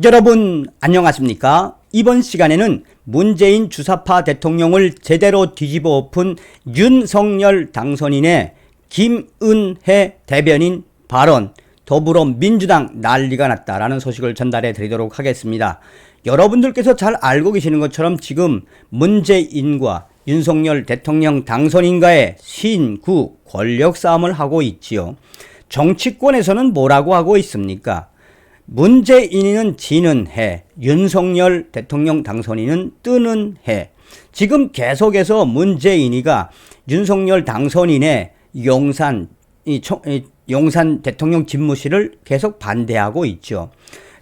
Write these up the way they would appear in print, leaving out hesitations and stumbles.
여러분 안녕하십니까? 이번 시간에는 문재인 주사파 대통령을 제대로 뒤집어 엎은 윤석열 당선인의 김은혜 대변인 발언, 더불어민주당 난리가 났다라는 소식을 전달해 드리도록 하겠습니다. 여러분들께서 잘 알고 계시는 것처럼 지금 문재인과 윤석열 대통령 당선인과의 신구 권력 싸움을 하고 있지요. 정치권에서는 뭐라고 하고 있습니까? 문재인은 지는 해, 윤석열 대통령 당선인은 뜨는 해. 지금 계속해서 문재인이가 윤석열 당선인의 용산 대통령 집무실을 계속 반대하고 있죠.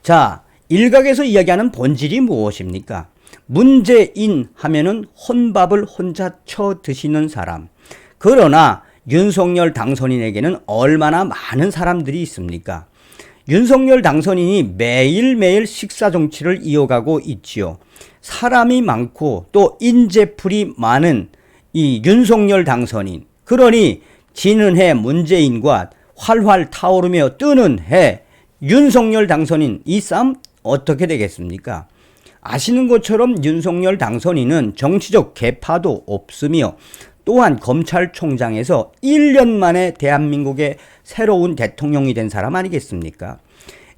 자, 일각에서 이야기하는 본질이 무엇입니까? 문재인 하면은 혼밥을 혼자 쳐 드시는 사람. 그러나 윤석열 당선인에게는 얼마나 많은 사람들이 있습니까? 윤석열 당선인이 매일매일 식사 정치를 이어가고 있지요. 사람이 많고 또 인재풀이 많은 이 윤석열 당선인. 그러니 지는 해 문재인과 활활 타오르며 뜨는 해 윤석열 당선인, 이 싸움 어떻게 되겠습니까? 아시는 것처럼 윤석열 당선인은 정치적 계파도 없으며 또한 검찰총장에서 1년 만에 대한민국의 새로운 대통령이 된 사람 아니겠습니까?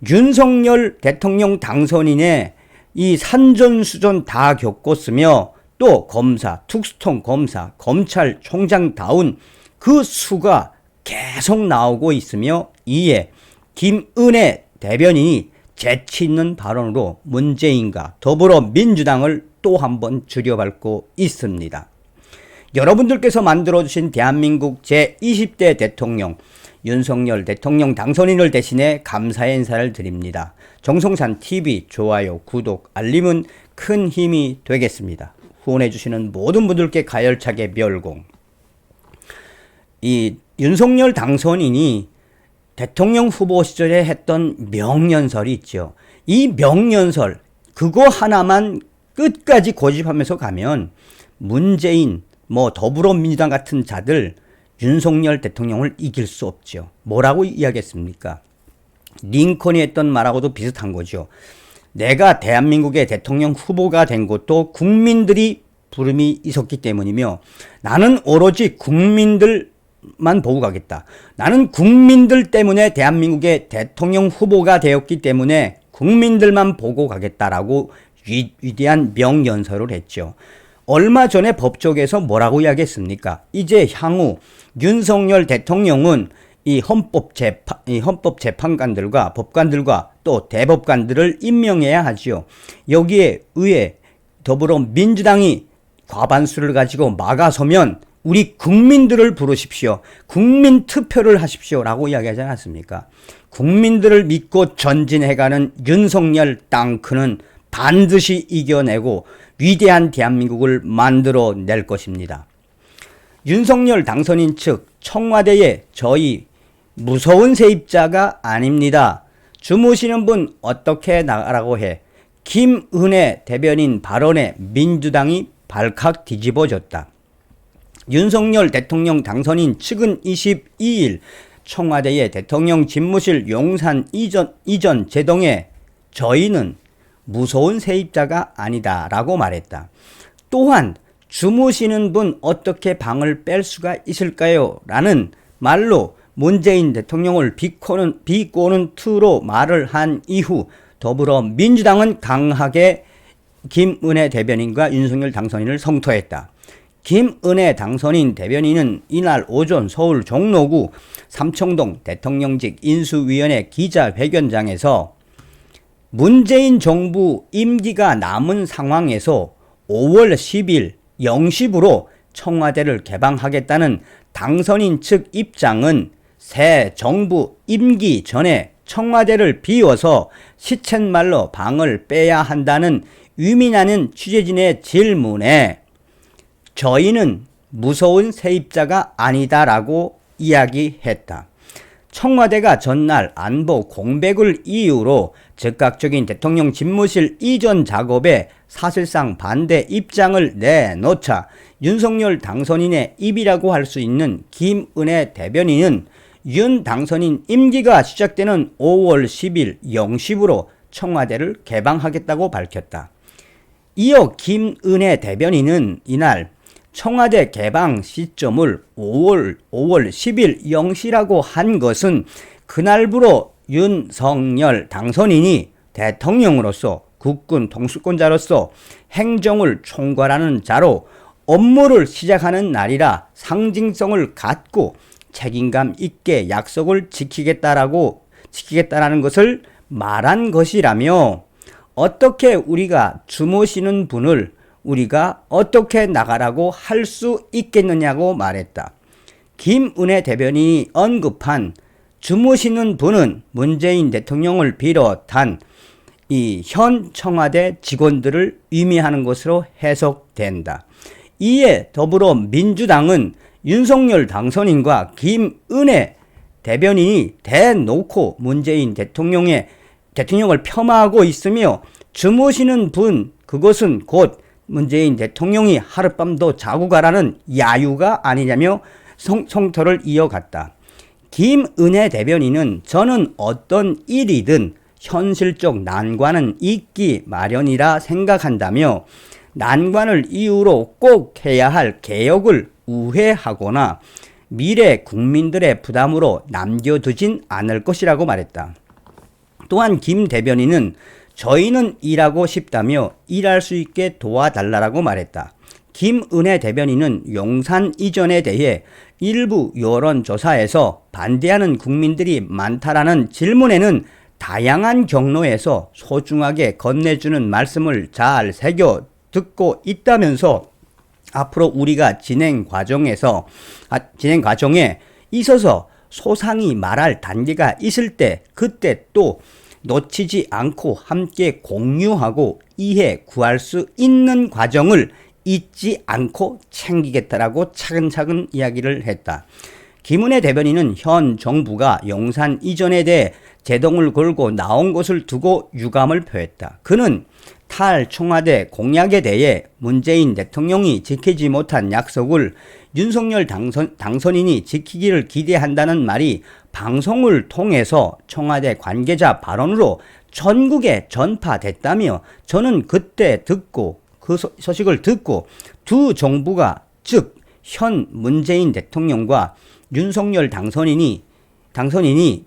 윤석열 대통령 당선인의 이 산전수전 다 겪었으며 또 검사, 특수통 검사, 검찰총장다운 그 수가 계속 나오고 있으며 이에 김은혜 대변인이 재치 있는 발언으로 문재인과 더불어민주당을 또 한 번 줄여밟고 있습니다. 여러분들께서 만들어주신 대한민국 제20대 대통령 윤석열 대통령 당선인을 대신해 감사의 인사를 드립니다. 정성산TV 좋아요, 구독, 알림은 큰 힘이 되겠습니다. 후원해주시는 모든 분들께 가열차게 멸공. 이 윤석열 당선인이 대통령 후보 시절에 했던 명연설이 있죠. 이 명연설, 그거 하나만 끝까지 고집하면서 가면 문재인, 더불어민주당 같은 자들 윤석열 대통령을 이길 수 없죠. 뭐라고 이야기했습니까? 링컨이 했던 말하고도 비슷한 거죠. 내가 대한민국의 대통령 후보가 된 것도 국민들이 부름이 있었기 때문이며 나는 오로지 국민들만 보고 가겠다. 나는 국민들 때문에 대한민국의 대통령 후보가 되었기 때문에 국민들만 보고 가겠다라고 위대한 명연설을 했죠. 얼마 전에 법조계에서 뭐라고 이야기했습니까? 이제 향후 윤석열 대통령은 이 헌법재판관들과 법관들과 또 대법관들을 임명해야 하지요. 여기에 의회 더불어민주당이 과반수를 가지고 막아서면 우리 국민들을 부르십시오. 국민 투표를 하십시오. 라고 이야기하지 않았습니까? 국민들을 믿고 전진해가는 윤석열 땅크는 반드시 이겨내고 위대한 대한민국을 만들어낼 것입니다. 윤석열 당선인 측 청와대에 저희 무서운 세입자가 아닙니다. 주무시는 분 어떻게 나가라고 해. 김은혜 대변인 발언에 민주당이 발칵 뒤집어졌다. 윤석열 대통령 당선인 측은 22일 청와대의 대통령 집무실 용산 이전 제동에 저희는 무서운 세입자가 아니다 라고 말했다. 또한 주무시는 분 어떻게 방을 뺄 수가 있을까요? 라는 말로 문재인 대통령을 비꼬는 투로 말을 한 이후 더불어민주당은 강하게 김은혜 대변인과 윤석열 당선인을 성토했다. 김은혜 당선인 대변인은 이날 오전 서울 종로구 삼청동 대통령직 인수위원회 기자회견장에서 문재인 정부 임기가 남은 상황에서 5월 10일 0시부로 청와대를 개방하겠다는 당선인 측 입장은 새 정부 임기 전에 청와대를 비워서 시쳇말로 방을 빼야 한다는 의미나는 취재진의 질문에 저희는 무서운 세입자가 아니다라고 이야기했다. 청와대가 전날 안보 공백을 이유로 즉각적인 대통령 집무실 이전 작업에 사실상 반대 입장을 내놓자 윤석열 당선인의 입이라고 할 수 있는 김은혜 대변인은 윤 당선인 임기가 시작되는 5월 10일 0시부로 청와대를 개방하겠다고 밝혔다. 이어 김은혜 대변인은 이날 청와대 개방 시점을 5월 10일 0시라고 한 것은 그날부로 윤석열 당선인이 대통령으로서 국군 통수권자로서 행정을 총괄하는 자로 업무를 시작하는 날이라 상징성을 갖고 책임감 있게 약속을 지키겠다라는 것을 말한 것이라며 어떻게 우리가 주무시는 분을 우리가 어떻게 나가라고 할 수 있겠느냐고 말했다. 김은혜 대변인이 언급한 주무시는 분은 문재인 대통령을 비롯한 이 현 청와대 직원들을 의미하는 것으로 해석된다. 이에 더불어민주당은 윤석열 당선인과 김은혜 대변인이 대놓고 문재인 대통령을 폄하하고 있으며 주무시는 분 그것은 곧 문재인 대통령이 하룻밤도 자고 가라는 야유가 아니냐며 성토를 이어갔다. 김은혜 대변인은 저는 어떤 일이든 현실적 난관은 있기 마련이라 생각한다며 난관을 이유로 꼭 해야 할 개혁을 우회하거나 미래 국민들의 부담으로 남겨두진 않을 것이라고 말했다. 또한 김 대변인은 저희는 일하고 싶다며 일할 수 있게 도와달라고 말했다. 김은혜 대변인은 용산 이전에 대해 일부 여론조사에서 반대하는 국민들이 많다라는 질문에는 다양한 경로에서 소중하게 건네주는 말씀을 잘 새겨 듣고 있다면서 앞으로 우리가 진행 과정에 있어서 소상히 말할 단계가 있을 때 그때 또 놓치지 않고 함께 공유하고 이해 구할 수 있는 과정을 잊지 않고 챙기겠다라고 차근차근 이야기를 했다. 김은혜 대변인은 현 정부가 용산 이전에 대해 제동을 걸고 나온 것을 두고 유감을 표했다. 그는 탈청와대 공약에 대해 문재인 대통령이 지키지 못한 약속을 윤석열 당선인이 지키기를 기대한다는 말이 방송을 통해서 청와대 관계자 발언으로 전국에 전파됐다며 저는 그때 듣고 그 소식을 듣고 두 정부가 즉 현 문재인 대통령과 윤석열 당선인이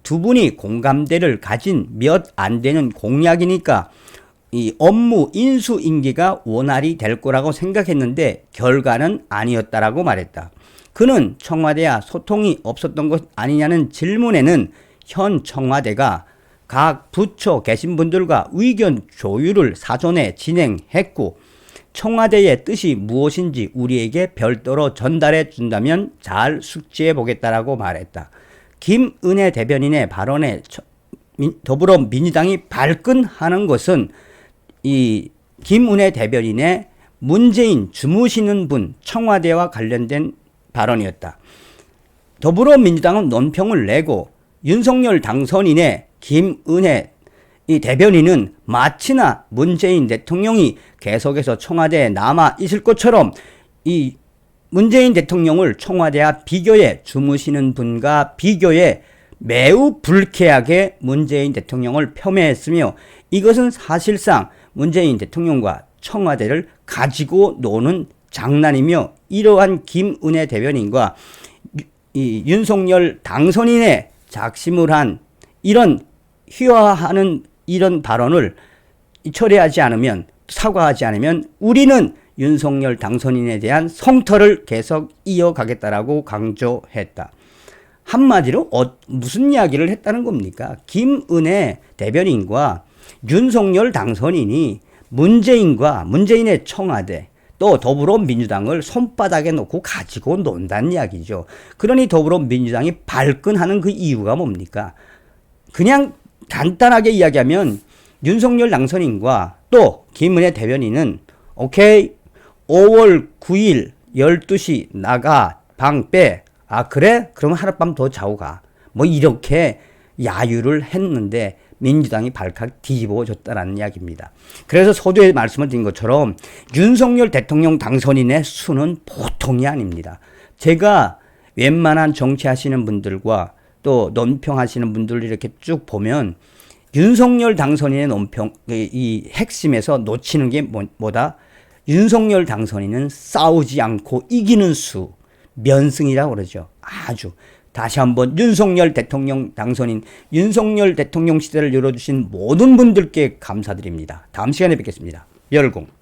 두 분이 공감대를 가진 몇 안 되는 공약이니까 이 업무 인수인계가 원활히 될 거라고 생각했는데 결과는 아니었다라고 말했다. 그는 청와대와 소통이 없었던 것 아니냐는 질문에는 현 청와대가 각 부처 계신 분들과 의견 조율을 사전에 진행했고 청와대의 뜻이 무엇인지 우리에게 별도로 전달해 준다면 잘 숙지해 보겠다라고 말했다. 김은혜 대변인의 발언에 더불어민주당이 발끈하는 것은 이 김은혜 대변인의 문재인 주무시는 분 청와대와 관련된 발언이었다. 더불어민주당은 논평을 내고 윤석열 당선인의 김은혜 이 대변인은 마치나 문재인 대통령이 계속해서 청와대에 남아 있을 것처럼 이 문재인 대통령을 청와대와 비교해 주무시는 분과 비교해 매우 불쾌하게 문재인 대통령을 폄훼했으며 이것은 사실상 문재인 대통령과 청와대를 가지고 노는 장난이며 이러한 김은혜 대변인과 이 윤석열 당선인의 작심을 한 이런 희화하는 이런 발언을 처리하지 않으면 사과하지 않으면 우리는 윤석열 당선인에 대한 성토를 계속 이어가겠다라고 강조했다. 한마디로 무슨 이야기를 했다는 겁니까? 김은혜 대변인과 윤석열 당선인이 문재인의 청와대 또 더불어민주당을 손바닥에 놓고 가지고 논다는 이야기죠. 그러니 더불어민주당이 발끈하는 그 이유가 뭡니까? 그냥 간단하게 이야기하면 윤석열 당선인과 또 김은혜 대변인은 오케이 5월 9일 12시 나가 방 빼. 아 그래? 그러면 하룻밤 더 자고 가. 뭐 이렇게 야유를 했는데 민주당이 발칵 뒤집어 줬다라는 이야기입니다. 그래서 서두에 말씀을 드린 것처럼 윤석열 대통령 당선인의 수는 보통이 아닙니다. 제가 웬만한 정치하시는 분들과 또 논평하시는 분들 이렇게 쭉 보면 윤석열 당선인의 논평, 이 핵심에서 놓치는 게 뭐다? 윤석열 당선인은 싸우지 않고 이기는 수, 면승이라고 그러죠. 아주. 다시 한번 윤석열 대통령 당선인, 윤석열 대통령 시대를 열어주신 모든 분들께 감사드립니다. 다음 시간에 뵙겠습니다. 열공.